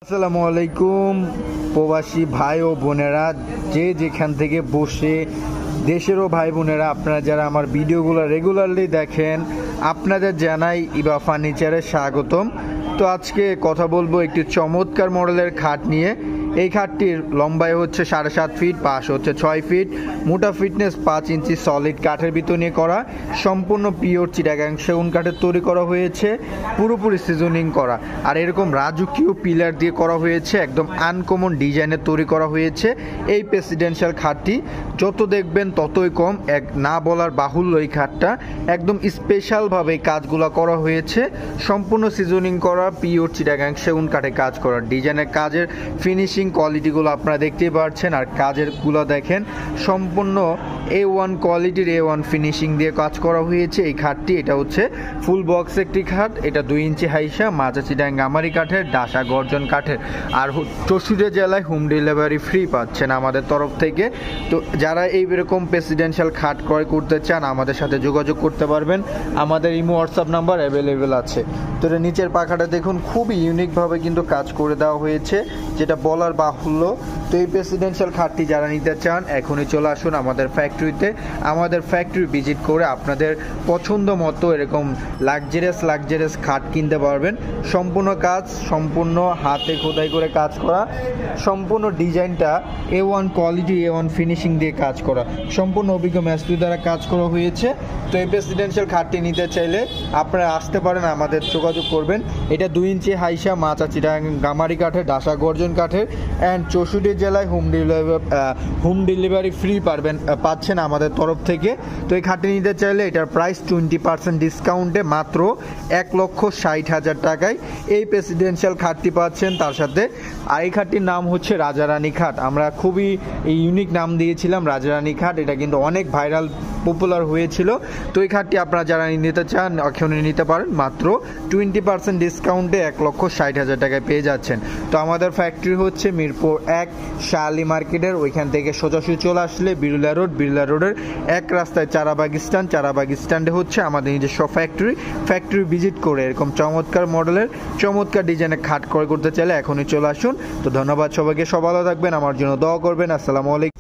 আসসালামু আলাইকুম প্রবাসী ভাই ও বোনেরা, যে যেখান থেকে বসে দেশেরও ভাই বোনেরা আপনারা যারা আমার ভিডিওগুলো রেগুলারলি দেখেন, আপনাদের জানাই ইবা ফার্নিচারে স্বাগতম। তো আজকে কথা বলবো একটি চমৎকার মডেলের খাট নিয়ে। এই খাটটির লম্বায় হচ্ছে 7.5 ফিট, পাশ হচ্ছে 6 ফিট, মোটা ফিটনেস 5 ইঞ্চি, সলিড কাঠের ভিতর নিয়ে করা, সম্পূর্ণ পিওর চিটাগাং সেগুন কাঠের তৈরি করা হয়েছে, পুরোপুরি সিজনিং করা। আর এরকম রাজকীয় পিলার দিয়ে করা হয়েছে, একদম আনকমন ডিজাইনের তৈরি করা হয়েছে। এই প্রেসিডেন্সিয়াল খাটটি যত দেখবেন ততই কম, এক না বলার বাহুল্য। এই খাটটা একদম স্পেশালভাবে এই কাজগুলো করা হয়েছে, সম্পূর্ণ সিজনিং করা, পিওর চিটাগাং সেগুন কাঠে কাজ করা। ডিজাইনের কাজের ফিনিশিং কোয়ালিটিগুলো আপনারা দেখতেই পাচ্ছেন, আর কাজেরগুলো দেখেন সম্পূর্ণ A1 কোয়ালিটির, A1 ফিনিশিং দিয়ে কাজ করা হয়েছে। এই খাটটি এটা হচ্ছে ফুল বক্স একটি খাট, এটা 2 ইঞ্চি হাইসা, মাঝা চিটাং গামারি কাঠের, ডাসা গর্জন কাঠের। আর 64 জেলায় হোম ডেলিভারি ফ্রি পাচ্ছেন আমাদের তরফ থেকে। তো যারা এইরকম প্রেসিডেন্সিয়াল খাট ক্রয় করতে চান আমাদের সাথে যোগাযোগ করতে পারবেন, আমাদের ইমো হোয়াটসঅ্যাপ নাম্বার অ্যাভেলেবেল আছে। তো এটা নিচের পাখাটা দেখুন, খুবই ইউনিকভাবে কিন্তু কাজ করে দেওয়া হয়েছে, যেটা বলার বাহুল্য। তো এই প্রেসিডেন্সিয়াল খাটটি যারা নিতে চান এখনই চলে আসুন আমাদের ফ্যাক্টরিতে। আমাদের ফ্যাক্টরি ভিজিট করে আপনাদের পছন্দ মতো এরকম লাক্সারিয়াস খাট কিনতে পারবেন। সম্পূর্ণ কাজ, সম্পূর্ণ হাতে খোদাই করে কাজ করা, সম্পূর্ণ ডিজাইনটা A1 কোয়ালিটি, A1 ফিনিশিং দিয়ে কাজ করা, সম্পূর্ণ অভিজ্ঞ মিস্ত্রি দ্বারা কাজ করা হয়েছে। তো এই প্রেসিডেন্সিয়াল খাটটি নিতে চাইলে আপনারা আসতে পারেন, আমাদের যোগাযোগ করবেন। এটা 2 ইঞ্চি হাইসা, মাচা চিটাং গামারি কাঠের, ডাসা গর্জন কাঠের, অ্যান্ড 64 জেলায় হোম ডেলিভারি ফ্রি পাচ্ছেন আমাদের তরফ থেকে। তো এই খাটটি নিতে চাইলে এটার প্রাইস 20% ডিসকাউন্টে মাত্র 1,60,000 টাকায় এই প্রেসিডেন্সিয়াল খাটটি পাচ্ছেন। তার সাথে আর এই খাটটির নাম হচ্ছে রাজারানী খাট। আমরা খুবই ইউনিক নাম দিয়েছিলাম রাজারানী খাট, এটা কিন্তু অনেক ভাইরাল পপুলার হয়েছিল। তো এই খাটটি আপনারা যারা নিতে চান এখনই নিতে পারেন, মাত্র 20% ডিসকাউন্টে 1,60,000 টাকায় পেয়ে যাচ্ছেন। তো আমাদের ফ্যাক্টরি হচ্ছে মিরপুর 1 শালি মার্কেটের ওইখান থেকে সোজাসুজি চলে আসলে বিড়লা রোডের এক রাস্তায় চারাবাগ স্ট্যান্ডে হচ্ছে আমাদের নিজস্ব ফ্যাক্টরি ভিজিট করে এরকম চমৎকার মডেলের চমৎকার ডিজাইনের খাট ক্রয় করতে চাইলে এখনই চলে আসুন। তো ধন্যবাদ সবাইকে, সব ভালো থাকবেন, আমার জন্য দোয়া করবেন। আসসালামু আলাইকুম।